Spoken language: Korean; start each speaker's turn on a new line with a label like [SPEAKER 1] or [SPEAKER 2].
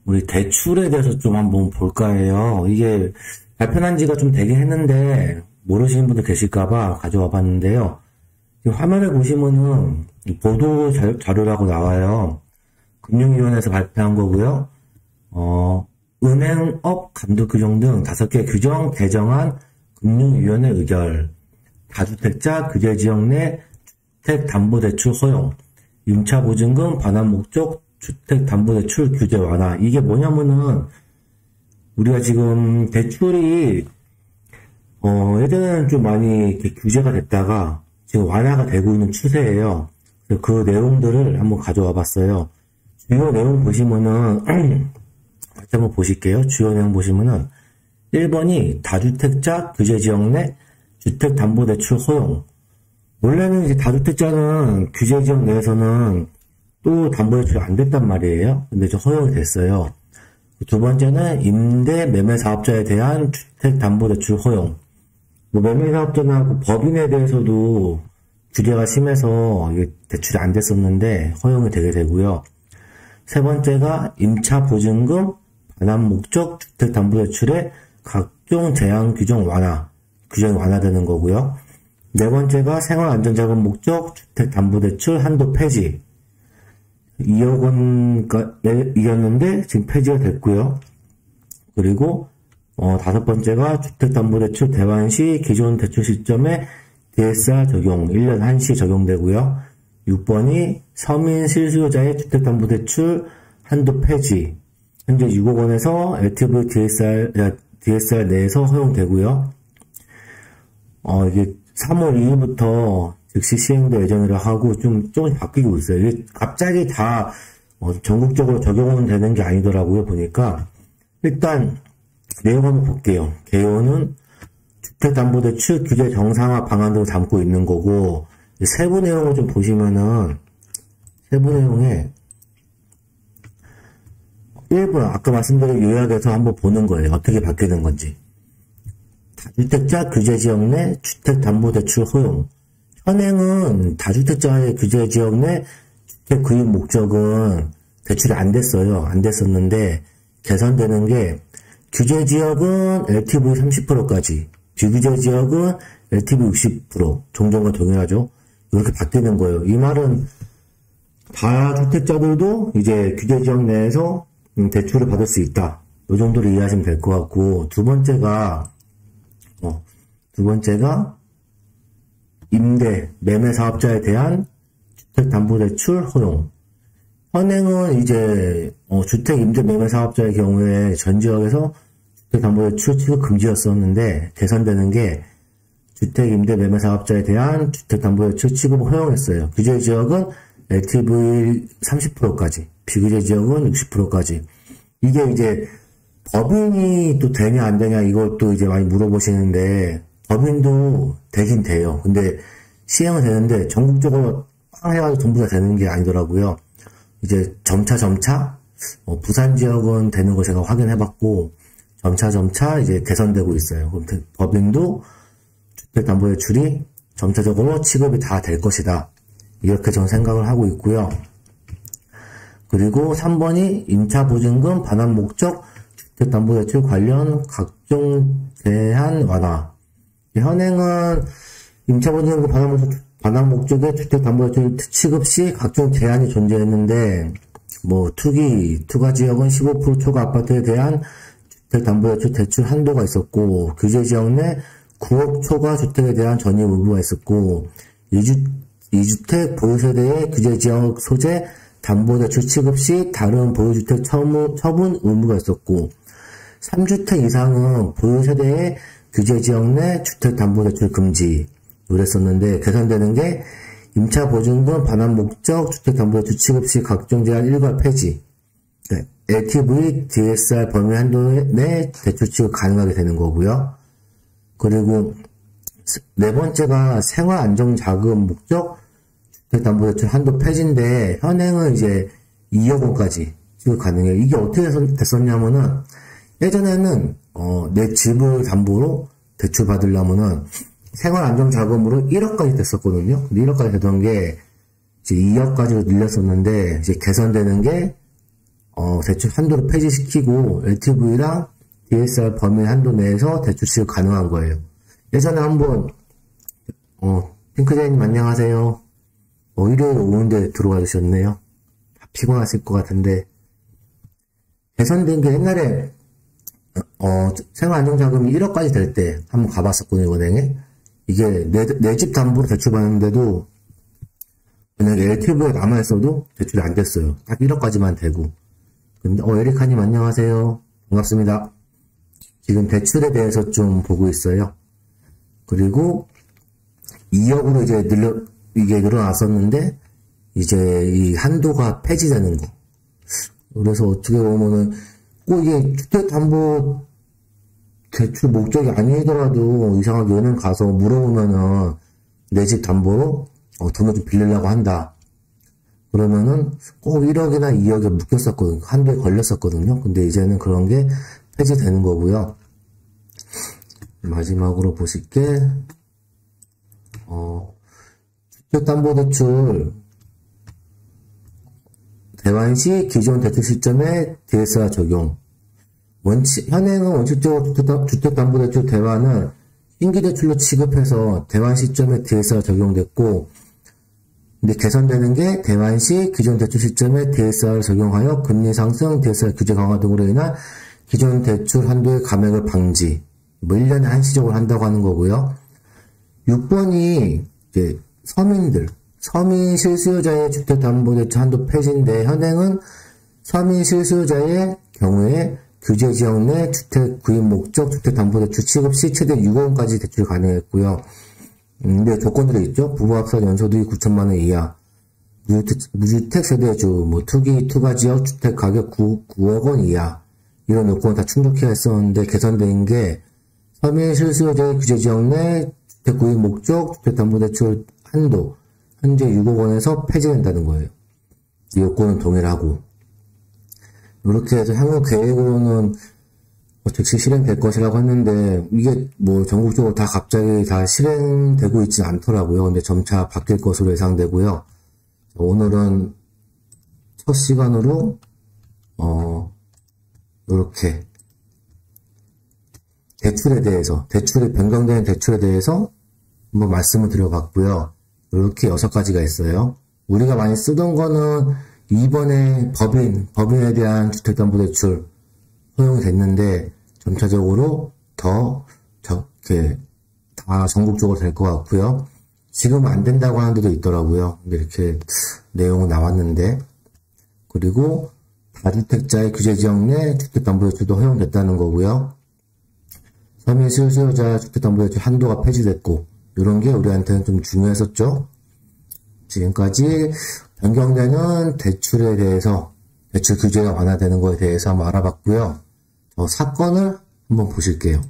[SPEAKER 1] 우리 대출에 대해서 좀 한번 볼까 해요. 이게 발표난 지가 좀 되긴 했는데 모르시는 분들 계실까봐 가져와 봤는데요. 이 화면에 보시면은 보도 자료라고 나와요. 금융위원회에서 발표한 거고요. 은행업 감독 규정 등 5개 규정 개정안 금융위원회 의결, 다주택자 규제지역 내 주택담보대출 허용, 임차보증금 반환 목적 주택담보대출 규제 완화. 이게 뭐냐면은 우리가 지금 대출이 예전에는 좀 많이 이렇게 규제가 됐다가 지금 완화가 되고 있는 추세예요. 그 내용들을 한번 가져와 봤어요. 주요 내용 보시면은 같이 한번 보실게요. 주요 내용 보시면은 1번이 다주택자 규제지역 내 주택담보대출 허용. 원래는 이제 다주택자는 규제지역 내에서는 또 담보대출이 안 됐단 말이에요. 근데 좀 허용이 됐어요. 두 번째는 임대 매매 사업자에 대한 주택담보대출 허용. 뭐 매매 사업자나 그 법인에 대해서도 규제가 심해서 이게 대출이 안 됐었는데 허용이 되게 되고요. 세 번째가 임차 보증금 반환 목적 주택담보대출의 각종 제한 규정 완화, 규정이 완화되는 거고요. 네 번째가 생활안전자금 목적 주택담보대출 한도 폐지. 2억 원이었는데 지금 폐지가 됐고요. 그리고 다섯 번째가 주택담보대출 대환 시 기존 대출 시점에 DSR 적용 1년 한시 적용되고요. 6번이 서민 실수요자의 주택담보대출 한도 폐지. 현재 6억 원에서 LTV DSR 내에서 허용되고요. 이게 3월 2일부터 즉시 시행될 예정이라 하고 조금씩 바뀌고 있어요. 이게 갑자기 다 전국적으로 적용은 되는 게 아니더라고요. 보니까 일단 내용 한번 볼게요. 개요는 주택담보대출 규제 정상화 방안 등을 담고 있는 거고, 세부 내용을 좀 보시면은 세부 내용에 1번 아까 말씀드린 요약해서 한번 보는 거예요. 어떻게 바뀌는 건지. 다주택자 규제지역 내 주택담보대출 허용. 현행은 다주택자의 규제지역 내 주택 구입 목적은 대출이 안 됐어요. 안 됐었는데 개선되는 게 규제지역은 LTV 30%까지, 비규제지역은 LTV 60%, 종전과 동일하죠. 이렇게 바뀌는 거예요. 이 말은 다주택자들도 이제 규제지역 내에서 대출을 받을 수 있다. 이 정도로 이해하시면 될 것 같고, 두 번째가 임대, 매매 사업자에 대한 주택담보대출 허용. 현행은 이제 주택 임대 매매 사업자의 경우에 전 지역에서 주택담보대출 취급 금지였었는데 개선되는 게 주택 임대 매매 사업자에 대한 주택담보대출 취급을 허용했어요. 규제 지역은 LTV 30%까지, 비규제 지역은 60%까지. 이게 이제 법인이 또 되냐 안 되냐 이것도 이제 많이 물어보시는데 법인도 되긴 돼요. 근데 시행은 되는데 전국적으로 빵 해가지고 전부 다 되는 게 아니더라고요. 이제 점차 부산 지역은 되는 거 제가 확인해봤고 점차 이제 개선되고 있어요. 그럼 법인도 주택담보대출이 점차적으로 취급이 다 될 것이다. 이렇게 저는 생각을 하고 있고요. 그리고 3번이 임차보증금 반환 목적 주택담보대출 관련 각종 제한 완화. 현행은 임차보증금 반환 목적의 주택담보대출 취급 시 각종 제한이 존재했는데, 투가지역은 15% 초과 아파트에 대한 주택담보대출 대출 한도가 있었고, 규제지역 내 9억 초과 주택에 대한 전입 의무가 있었고, 2주택 보유세대의 규제지역 소재 담보대출 취급 시 다른 보유주택 처분 의무가 있었고, 3주택 이상은 보유세대의 규제지역 내 주택담보대출 금지. 그랬었는데 개선되는 게 임차보증금 반환 목적 주택담보대출 취급 시 각종 제한 일괄 폐지. LTV, DSR 범위 한도 내 대출 취급 가능하게 되는 거고요. 그리고 네 번째가 생활안정자금 목적 주택담보대출 한도 폐지인데 현행은 이제 2억 원까지 취급 가능해요. 이게 어떻게 됐었냐면은 예전에는 내 집을 담보로 대출 받으려면은 생활안정자금으로 1억까지 됐었거든요. 근데 1억까지 되던 게 이제 2억까지로 늘렸었는데 이제 개선되는 게 대출 한도를 폐지시키고 LTV랑 DSR 범위 한도 내에서 대출 취급 가능한 거예요. 예전에 한번 핑크제이님 안녕하세요. 일요일 오는데 들어와 주셨네요. 피곤하실 것 같은데, 개선된 게 옛날에 생활안정자금이 1억까지 될 때 한번 가봤었거든요, 은행에. 이게 내 집 담보로 대출 받는데도 만약에 LTV에 남아있어도 대출이 안 됐어요. 딱 1억까지만 되고. 근데 에리카님 안녕하세요. 반갑습니다. 지금 대출에 대해서 좀 보고 있어요. 그리고 2억으로 이게 늘어났었는데 이제 이 한도가 폐지되는 거. 그래서 어떻게 보면은 꼭 이게 주택담보 대출 목적이 아니더라도 이상하게 은행 가서 물어보면은 내 집 담보로 돈을 좀 빌리려고 한다. 그러면은 꼭 1억이나 2억에 묶였었거든요. 한도에 걸렸었거든요. 근데 이제는 그런 게 폐지되는 거고요. 마지막으로 보실게 주택담보대출 대환 시 기존 대출 시점에 DSR 적용. 현행은 원칙적으로 주택담보대출 대환은 신규대출로 취급해서 대환 시점에 DSR 적용됐고, 근데 개선되는 게 대환 시 기존 대출 시점에 DSR 적용하여 금리 상승, DSR 규제 강화 등으로 인한 기존 대출 한도의 감액을 방지. 1년에 한시적으로 한다고 하는 거고요. 6번이 이제 서민 실수요자의 주택담보대출 한도 폐지인데, 현행은 서민 실수요자의 경우에 규제 지역 내 주택 구입 목적 주택담보대출 취급 시 최대 6억 원까지 대출 가능했고요. 근데 조건들이 있죠. 부부 합산 연소득이 9천만 원 이하, 무주택 세대주, 투기 투가 지역 주택 가격 9억 원 이하, 이런 요건을 다 충족해야 했었는데, 개선된 게 서민 실수요자의 규제 지역 내 주택 구입 목적 주택담보대출 한도 현재 6억 원에서 폐지된다는 거예요. 이 요건은 동일하고. 이렇게 해서 향후 계획으로는 즉시 실행될 것이라고 했는데, 이게 전국적으로 다 갑자기 다 실행되고 있지 않더라고요. 근데 점차 바뀔 것으로 예상되고요. 오늘은 첫 시간으로 이렇게 대출에 변경되는 대출에 대해서 한번 말씀을 드려봤고요. 이렇게 6가지가 있어요. 우리가 많이 쓰던 거는 이번에 법인에 대한 주택담보대출 허용이 됐는데, 점차적으로 다 전국적으로 될 것 같고요. 지금 안 된다고 하는 데도 있더라고요. 근데 이렇게 내용은 나왔는데, 그리고 다주택자의 규제 지역 내 주택담보대출도 허용됐다는 거고요. 서민 실수요자 주택담보대출 한도가 폐지됐고, 이런 게 우리한테는 좀 중요했었죠. 지금까지 변경되는 대출에 대해서, 대출 규제가 완화되는 것에 대해서 한번 알아봤고요. 사건을 한번 보실게요.